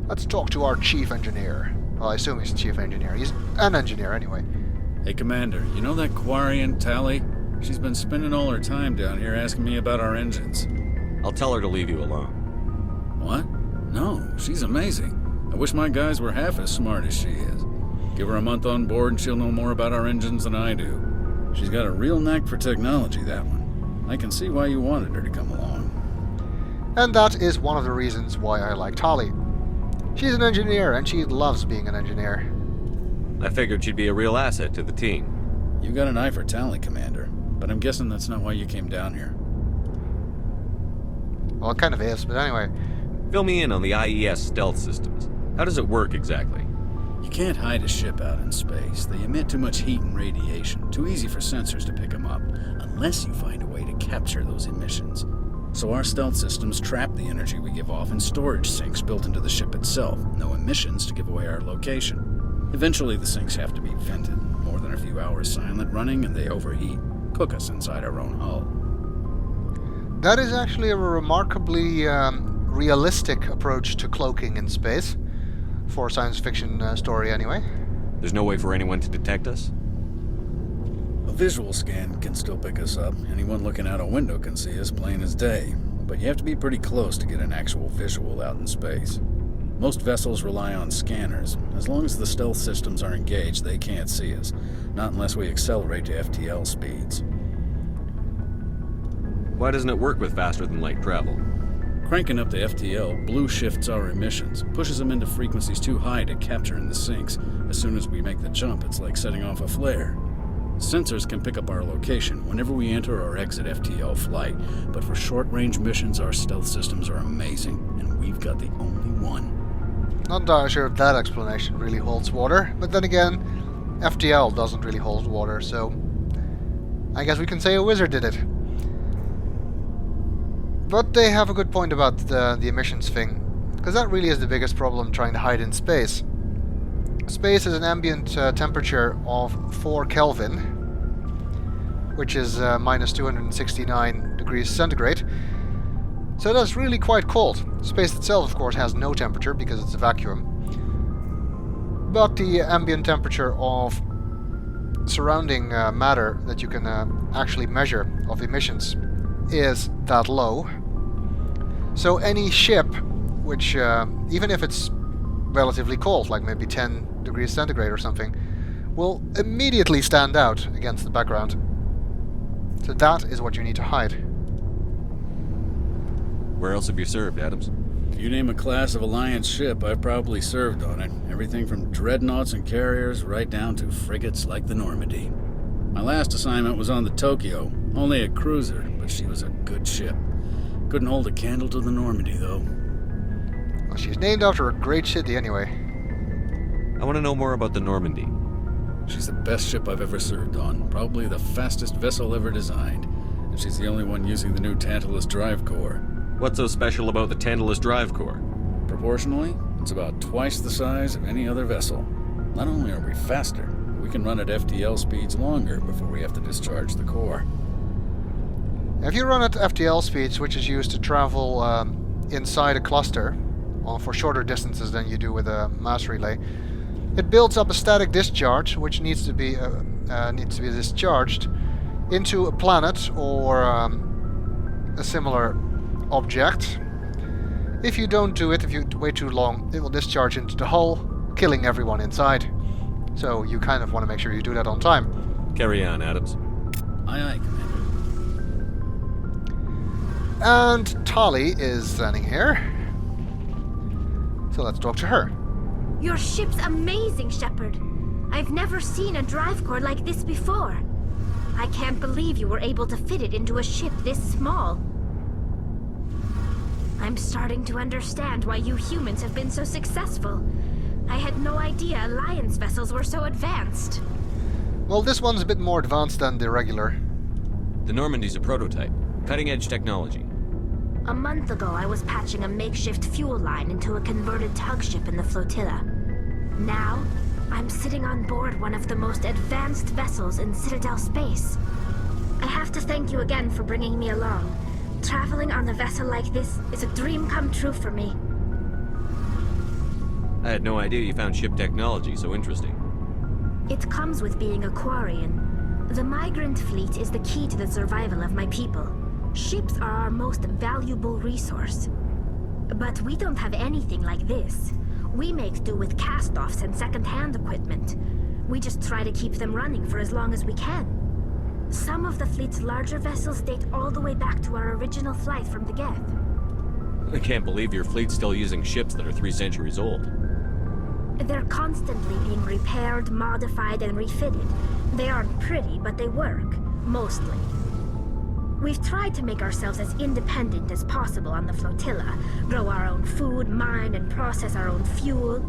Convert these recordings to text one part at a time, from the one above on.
Let's talk to our chief engineer. Well, I assume he's the chief engineer. He's an engineer anyway. Hey, Commander, you know that Quarian, Tally? She's been spending all her time down here asking me about our engines. I'll tell her to leave you alone. What? No, she's amazing. I wish my guys were half as smart as she is. Give her a month on board and she'll know more about our engines than I do. She's got a real knack for technology, that one. I can see why you wanted her to come along. And that is one of the reasons why I like Tali. She's an engineer, and she loves being an engineer. I figured she'd be a real asset to the team. You got an eye for Tally, Commander, but I'm guessing that's not why you came down here. Well, it kind of is, but anyway. Fill me in on the IES stealth systems. How does it work exactly? You can't hide a ship out in space. They emit too much heat and radiation. Too easy for sensors to pick them up, unless you find a way to capture those emissions. So our stealth systems trap the energy we give off in storage sinks built into the ship itself. No emissions to give away our location. Eventually the sinks have to be vented. More than a few hours silent running and they overheat. Cook us inside our own hull. That is actually a remarkably realistic approach to cloaking in space. For a science fiction story anyway. There's no way for anyone to detect us? A visual scan can still pick us up. Anyone looking out a window can see us plain as day. But you have to be pretty close to get an actual visual out in space. Most vessels rely on scanners. As long as the stealth systems are engaged, they can't see us. Not unless we accelerate to FTL speeds. Why doesn't it work with faster-than-light travel? Cranking up the FTL blue shifts our emissions, pushes them into frequencies too high to capture in the sinks. As soon as we make the jump, it's like setting off a flare. Sensors can pick up our location whenever we enter or exit FTL flight, but for short-range missions, our stealth systems are amazing, and we've got the only one. Not entirely sure if that explanation really holds water, but then again, FTL doesn't really hold water, so I guess we can say a wizard did it. But they have a good point about the emissions thing, because that really is the biggest problem trying to hide in space. Space is an ambient temperature of 4 Kelvin, which is minus 269 degrees centigrade. So that's really quite cold. Space itself, of course, has no temperature because it's a vacuum. But the ambient temperature of surrounding matter that you can actually measure of emissions is that low. So any ship which, even if it's relatively cold, like maybe 10 degrees centigrade or something, will immediately stand out against the background. So that is what you need to hide. Where else have you served, Adams? If you name a class of Alliance ship, I've probably served on it. Everything from dreadnoughts and carriers right down to frigates like the Normandy. My last assignment was on the Tokyo, only a cruiser, but she was a good ship. Couldn't hold a candle to the Normandy, though. Well, she's named after a great city anyway. I want to know more about the Normandy. She's the best ship I've ever served on, probably the fastest vessel ever designed, and she's the only one using the new Tantalus drive core. What's so special about the Tantalus drive core? Proportionally, it's about twice the size of any other vessel. Not only are we faster, we can run at FTL speeds longer before we have to discharge the core. If you run at FTL speeds, which is used to travel inside a cluster for shorter distances than you do with a mass relay, it builds up a static discharge, which needs to be discharged into a planet or a similar object. If you don't do it, if you wait too long, it will discharge into the hull, killing everyone inside. So you kind of want to make sure you do that on time. Carry on, Adams. Aye, aye, Commander. And Tali is standing here. So let's talk to her. Your ship's amazing, Shepard. I've never seen a drive core like this before. I can't believe you were able to fit it into a ship this small. I'm starting to understand why you humans have been so successful. I had no idea Alliance vessels were so advanced. Well, this one's a bit more advanced than the regular. The Normandy's a prototype. Cutting-edge technology. A month ago, I was patching a makeshift fuel line into a converted tug ship in the flotilla. Now, I'm sitting on board one of the most advanced vessels in Citadel space. I have to thank you again for bringing me along. Traveling on a vessel like this is a dream come true for me. I had no idea you found ship technology so interesting. It comes with being a Quarian. The migrant fleet is the key to the survival of my people. Ships are our most valuable resource. But we don't have anything like this. We make do with cast-offs and second-hand equipment. We just try to keep them running for as long as we can. Some of the fleet's larger vessels date all the way back to our original flight from the Geth. I can't believe your fleet's still using ships that are 3 centuries old. They're constantly being repaired, modified, and refitted. They aren't pretty, but they work. Mostly. We've tried to make ourselves as independent as possible on the flotilla. Grow our own food, mine, and process our own fuel.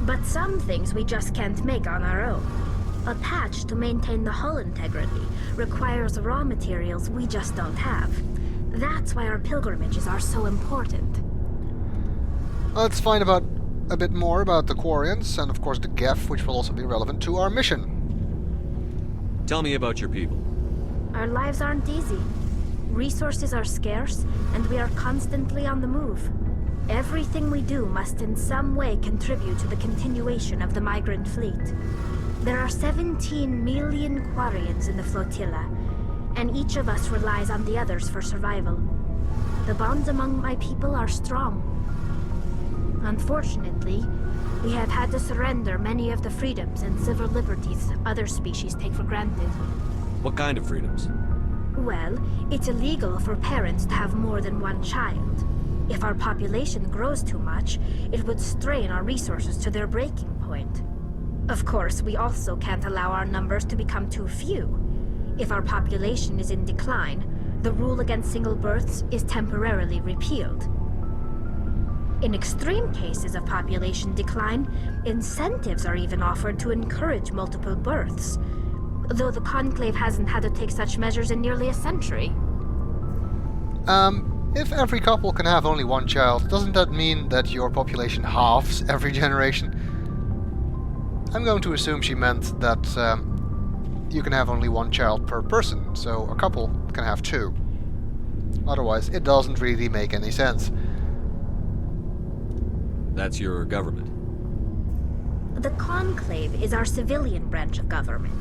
But some things we just can't make on our own. A patch to maintain the hull integrity requires raw materials we just don't have. That's why our pilgrimages are so important. Let's find out a bit more about the Quarians, and of course the Geth, which will also be relevant to our mission. Tell me about your people. Our lives aren't easy. Resources are scarce, and we are constantly on the move. Everything we do must in some way contribute to the continuation of the migrant fleet. There are 17 million Quarians in the flotilla, and each of us relies on the others for survival. The bonds among my people are strong. Unfortunately, we have had to surrender many of the freedoms and civil liberties other species take for granted. What kind of freedoms? Well, it's illegal for parents to have more than one child. If our population grows too much, it would strain our resources to their breaking point. Of course, we also can't allow our numbers to become too few. If our population is in decline, the rule against single births is temporarily repealed. In extreme cases of population decline, incentives are even offered to encourage multiple births, though the Conclave hasn't had to take such measures in nearly a century. If every couple can have only one child, doesn't that mean that your population halves every generation? I'm going to assume she meant that you can have only one child per person, so a couple can have 2. Otherwise, it doesn't really make any sense. That's your government. The Conclave is our civilian branch of government.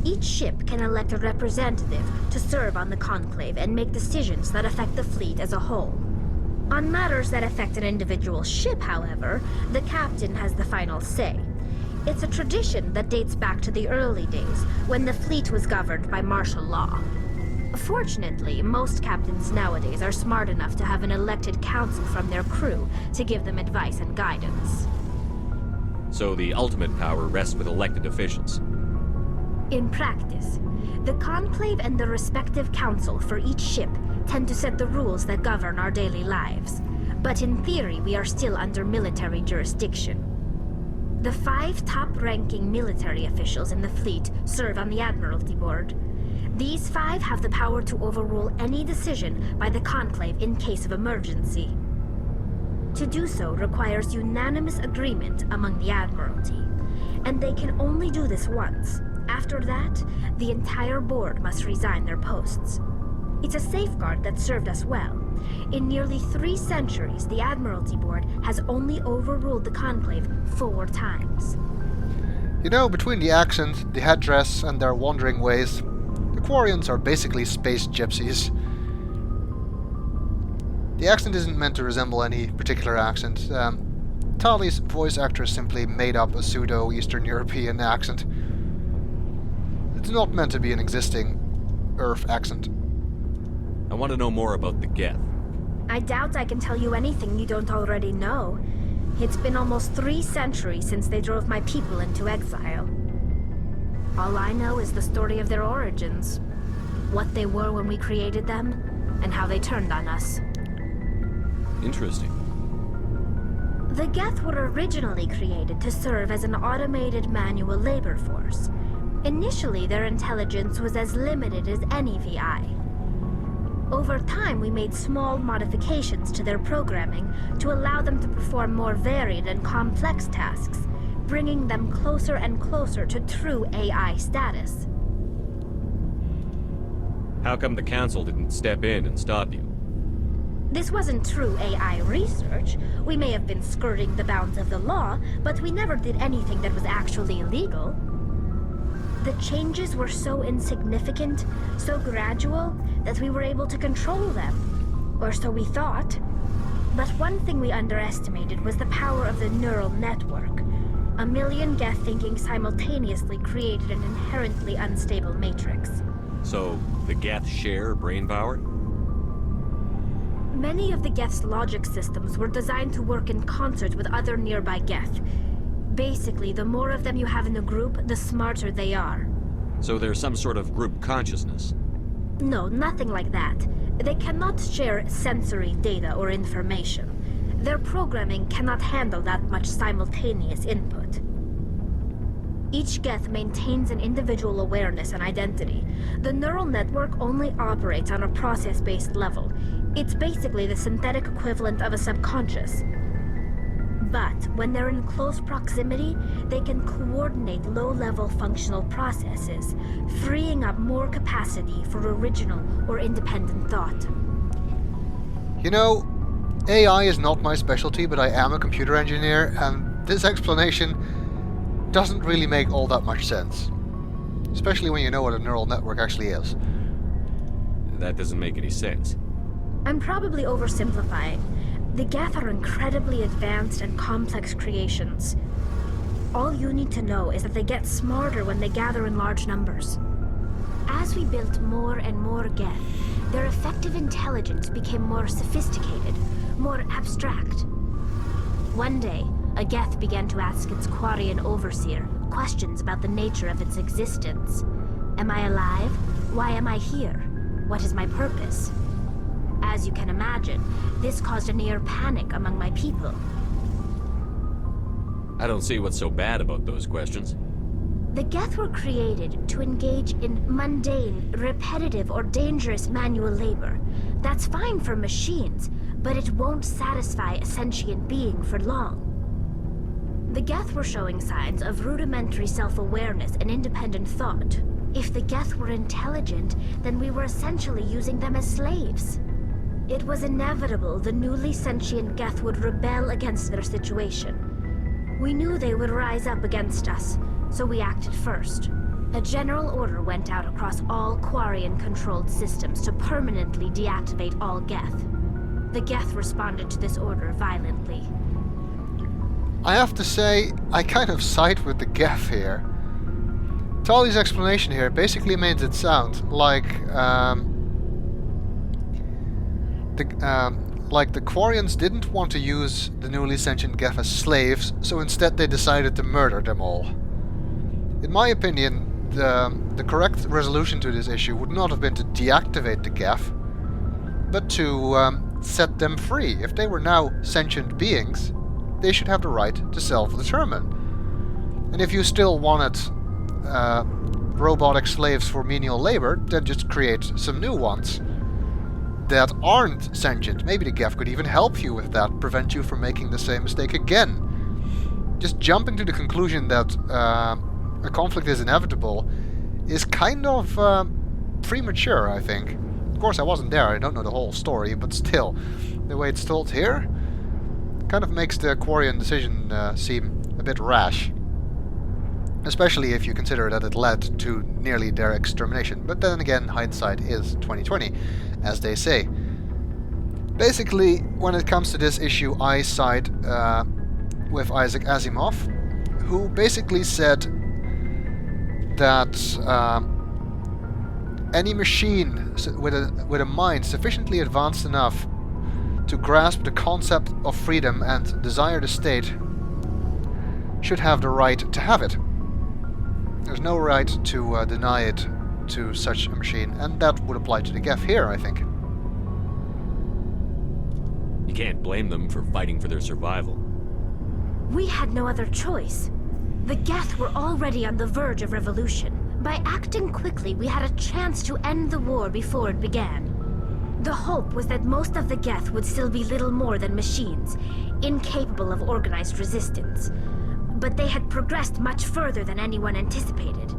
Each ship can elect a representative to serve on the Conclave and make decisions that affect the fleet as a whole. On matters that affect an individual ship, however, the captain has the final say. It's a tradition that dates back to the early days, when the fleet was governed by martial law. Fortunately, most captains nowadays are smart enough to have an elected council from their crew to give them advice and guidance. So the ultimate power rests with elected officials. In practice, the Conclave and the respective council for each ship tend to set the rules that govern our daily lives. But in theory, we are still under military jurisdiction. The 5 top-ranking military officials in the fleet serve on the Admiralty Board. These 5 have the power to overrule any decision by the Conclave in case of emergency. To do so requires unanimous agreement among the Admiralty, and they can only do this once. After that, the entire board must resign their posts. It's a safeguard that served us well. In nearly 3 centuries, the Admiralty Board has only overruled the Conclave 4 times. You know, between the accent, the headdress, and their wandering ways, the Quarians are basically space gypsies. The accent isn't meant to resemble any particular accent. Tali's voice actress simply made up a pseudo-Eastern European accent. It's not meant to be an existing Earth accent. I want to know more about the Geth. I doubt I can tell you anything you don't already know. It's been almost 3 centuries since they drove my people into exile. All I know is the story of their origins, what they were when we created them, and how they turned on us. Interesting. The Geth were originally created to serve as an automated manual labor force. Initially, their intelligence was as limited as any VI. Over time, we made small modifications to their programming to allow them to perform more varied and complex tasks, bringing them closer and closer to true AI status. How come the Council didn't step in and stop you? This wasn't true AI research. We may have been skirting the bounds of the law, but we never did anything that was actually illegal. The changes were so insignificant, so gradual, that we were able to control them. Or so we thought. But one thing we underestimated was the power of the neural network. A million Geth thinking simultaneously created an inherently unstable matrix. So, the Geth share brain power? Many of the Geth's logic systems were designed to work in concert with other nearby Geth. Basically, the more of them you have in the group, the smarter they are. So there's some sort of group consciousness? No, nothing like that. They cannot share sensory data or information. Their programming cannot handle that much simultaneous input. Each Geth maintains an individual awareness and identity. The neural network only operates on a process-based level. It's basically the synthetic equivalent of a subconscious. But when they're in close proximity, they can coordinate low-level functional processes, freeing up more capacity for original or independent thought. You know, AI is not my specialty, but I am a computer engineer, and this explanation doesn't really make all that much sense. Especially when you know what a neural network actually is. That doesn't make any sense. I'm probably oversimplifying. The Geth are incredibly advanced and complex creations. All you need to know is that they get smarter when they gather in large numbers. As we built more and more Geth, their effective intelligence became more sophisticated, more abstract. One day, a Geth began to ask its Quarian overseer questions about the nature of its existence. Am I alive? Why am I here? What is my purpose? As you can imagine, this caused a near panic among my people. I don't see what's so bad about those questions. The Geth were created to engage in mundane, repetitive, or dangerous manual labor. That's fine for machines, but it won't satisfy a sentient being for long. The Geth were showing signs of rudimentary self-awareness and independent thought. If the Geth were intelligent, then we were essentially using them as slaves. It was inevitable the newly sentient Geth would rebel against their situation. We knew they would rise up against us, so we acted first. A general order went out across all Quarian-controlled systems to permanently deactivate all Geth. The Geth responded to this order violently. I have to say, I kind of side with the Geth here. Tali's explanation here basically made it sound like the Quarians didn't want to use the newly sentient Geth as slaves, so instead they decided to murder them all. In my opinion, the correct resolution to this issue would not have been to deactivate the Geth, but to set them free. If they were now sentient beings, they should have the right to self-determine. And if you still wanted robotic slaves for menial labor, then just create some new ones that aren't sentient. Maybe the Geth could even help you with that, prevent you from making the same mistake again. Just jumping to the conclusion that a conflict is inevitable is kind of premature, I think. Of course, I wasn't there, I don't know the whole story, but still, the way it's told here kind of makes the Quarian decision seem a bit rash. Especially if you consider that it led to nearly their extermination. But then again, hindsight is 20/20, as they say. Basically, when it comes to this issue, I side with Isaac Asimov, who basically said that any machine with a mind sufficiently advanced enough to grasp the concept of freedom and desire the state should have the right to have it. There's no right to deny it to such a machine, and that would apply to the Geth here, I think. You can't blame them for fighting for their survival. We had no other choice. The Geth were already on the verge of revolution. By acting quickly, we had a chance to end the war before it began. The hope was that most of the Geth would still be little more than machines, incapable of organized resistance. But they had progressed much further than anyone anticipated.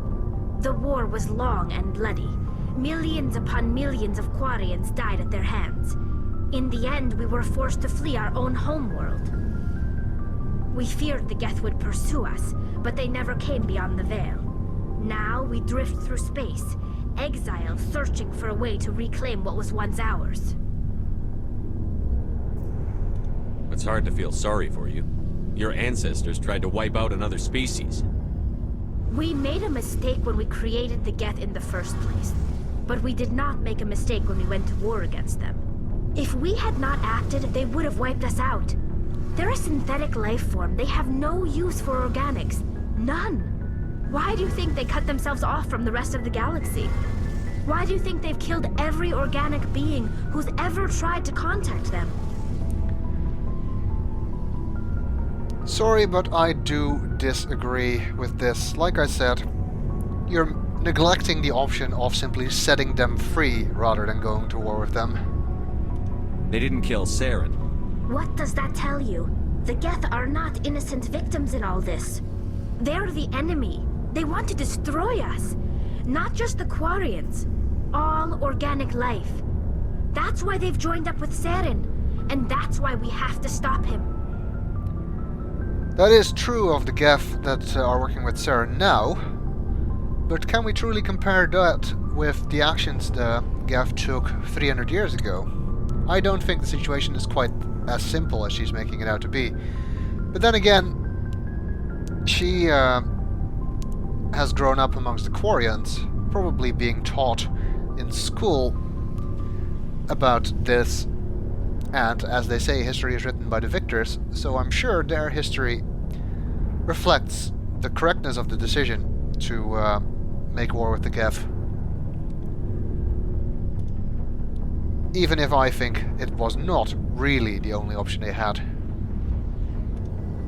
The war was long and bloody. Millions upon millions of Quarians died at their hands. In the end, we were forced to flee our own homeworld. We feared the Geth would pursue us, but they never came beyond the Veil. Now we drift through space, exile searching for a way to reclaim what was once ours. It's hard to feel sorry for you. Your ancestors tried to wipe out another species. We made a mistake when we created the Geth in the first place, but we did not make a mistake when we went to war against them. If we had not acted, they would have wiped us out. They're a synthetic life form. They have no use for organics. None. Why do you think they cut themselves off from the rest of the galaxy? Why do you think they've killed every organic being who's ever tried to contact them? Sorry, but I do disagree with this. Like I said, you're neglecting the option of simply setting them free rather than going to war with them. They didn't kill Saren. What does that tell you? The Geth are not innocent victims in all this. They're the enemy. They want to destroy us. Not just the Quarians. All organic life. That's why they've joined up with Saren. And that's why we have to stop him. That is true of the Geth that are working with Saren now. But can we truly compare that with the actions the Geth took 300 years ago? I don't think the situation is quite as simple as she's making it out to be. But then again, she has grown up amongst the Quarians, probably being taught in school about this. And as they say, history is written by the victors, so I'm sure their history reflects the correctness of the decision to make war with the Geth. Even if I think it was not really the only option they had.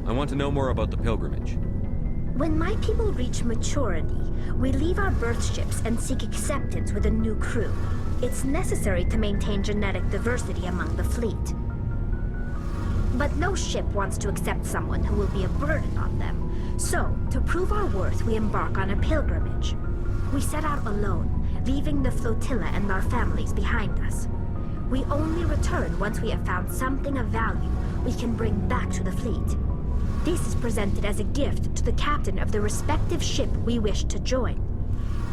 I want to know more about the pilgrimage. When my people reach maturity, we leave our birth ships and seek acceptance with a new crew. It's necessary to maintain genetic diversity among the fleet. But no ship wants to accept someone who will be a burden on them. So, to prove our worth, we embark on a pilgrimage. We set out alone, leaving the flotilla and our families behind us. We only return once we have found something of value we can bring back to the fleet. This is presented as a gift to the captain of the respective ship we wish to join.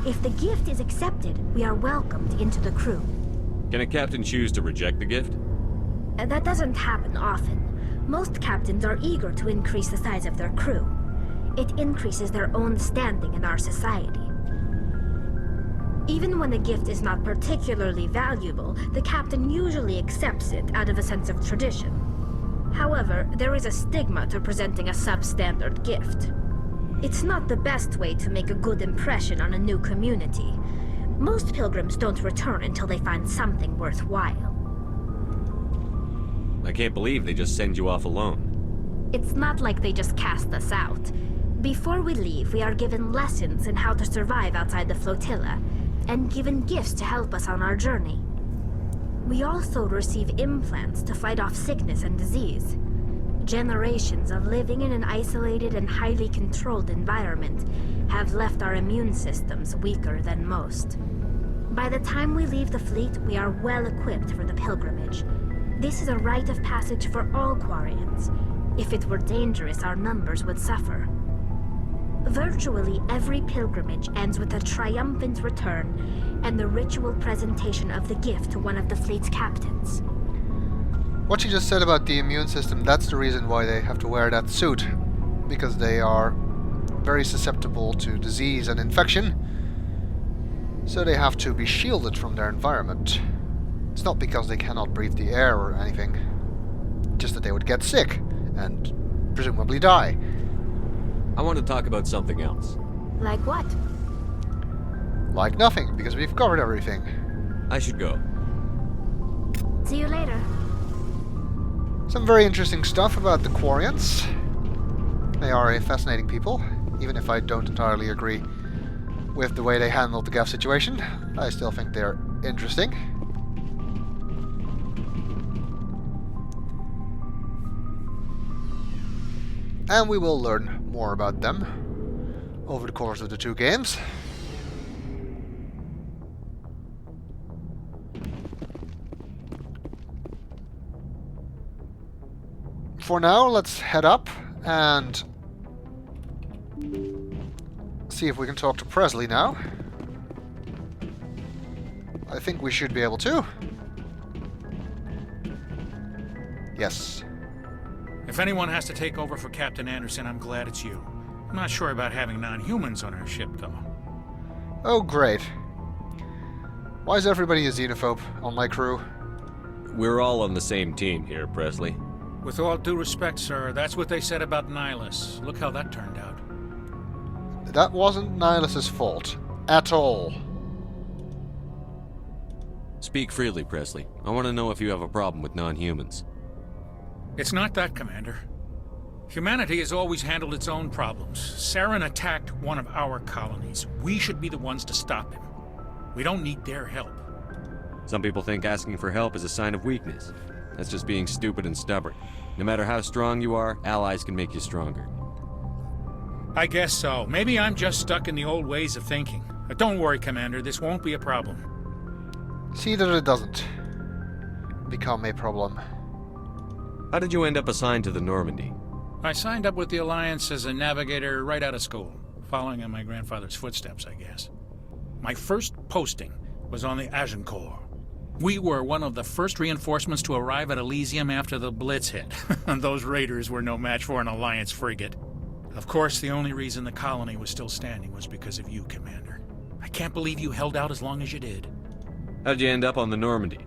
If the gift is accepted, we are welcomed into the crew. Can a captain choose to reject the gift? That doesn't happen often. Most captains are eager to increase the size of their crew. It increases their own standing in our society. Even when a gift is not particularly valuable, the captain usually accepts it out of a sense of tradition. However, there is a stigma to presenting a substandard gift. It's not the best way to make a good impression on a new community. Most pilgrims don't return until they find something worthwhile. I can't believe they just send you off alone. It's not like they just cast us out. Before we leave, we are given lessons in how to survive outside the flotilla, and given gifts to help us on our journey. We also receive implants to fight off sickness and disease. Generations of living in an isolated and highly controlled environment have left our immune systems weaker than most. By the time we leave the fleet, we are well equipped for the pilgrimage. This is a rite of passage for all Quarians. If it were dangerous, our numbers would suffer. Virtually every pilgrimage ends with a triumphant return and the ritual presentation of the gift to one of the fleet's captains. What you just said about the immune system, that's the reason why they have to wear that suit. Because they are very susceptible to disease and infection. So they have to be shielded from their environment. It's not because they cannot breathe the air or anything. Just that they would get sick and presumably die. I want to talk about something else. Like what? Like nothing, because we've covered everything. I should go. See you later. Some very interesting stuff about the Quarians. They are a fascinating people, even if I don't entirely agree with the way they handled the Geth situation. I still think they're interesting. And we will learn more about them over the course of the two games. for now, let's head up and see if we can talk to Presley now. I think we should be able to. Yes. If anyone has to take over for Captain Anderson, I'm glad it's you. I'm not sure about having non-humans on our ship, though. Oh, great. Why is everybody a xenophobe on my crew? We're all on the same team here, Presley. With all due respect, sir, that's what they said about Nihilus. Look how that turned out. That wasn't Nihilus's fault. At all. Speak freely, Presley. I want to know if you have a problem with non-humans. It's not that, Commander. Humanity has always handled its own problems. Saren attacked one of our colonies. We should be the ones to stop him. We don't need their help. Some people think asking for help is a sign of weakness. That's just being stupid and stubborn. No matter how strong you are, allies can make you stronger. I guess so. Maybe I'm just stuck in the old ways of thinking. But don't worry, Commander. This won't be a problem. See that it doesn't become a problem. How did you end up assigned to the Normandy? I signed up with the Alliance as a navigator right out of school, following in my grandfather's footsteps, I guess. My first posting was on the Agincourt. We were one of the first reinforcements to arrive at Elysium after the Blitz hit. Those raiders were no match for an Alliance frigate. Of course, the only reason the colony was still standing was because of you, Commander. I can't believe you held out as long as you did. How'd you end up on the Normandy?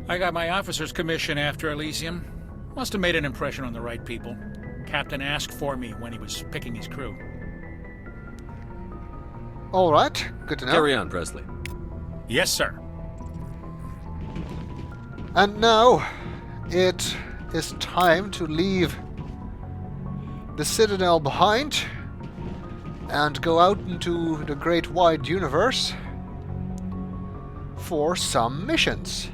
I got my officer's commission after Elysium. Must have made an impression on the right people. Captain asked for me when he was picking his crew. Alright, good to know. Carry on, Presley. Yes, sir. And now, it is time to leave the Citadel behind and go out into the great wide universe for some missions.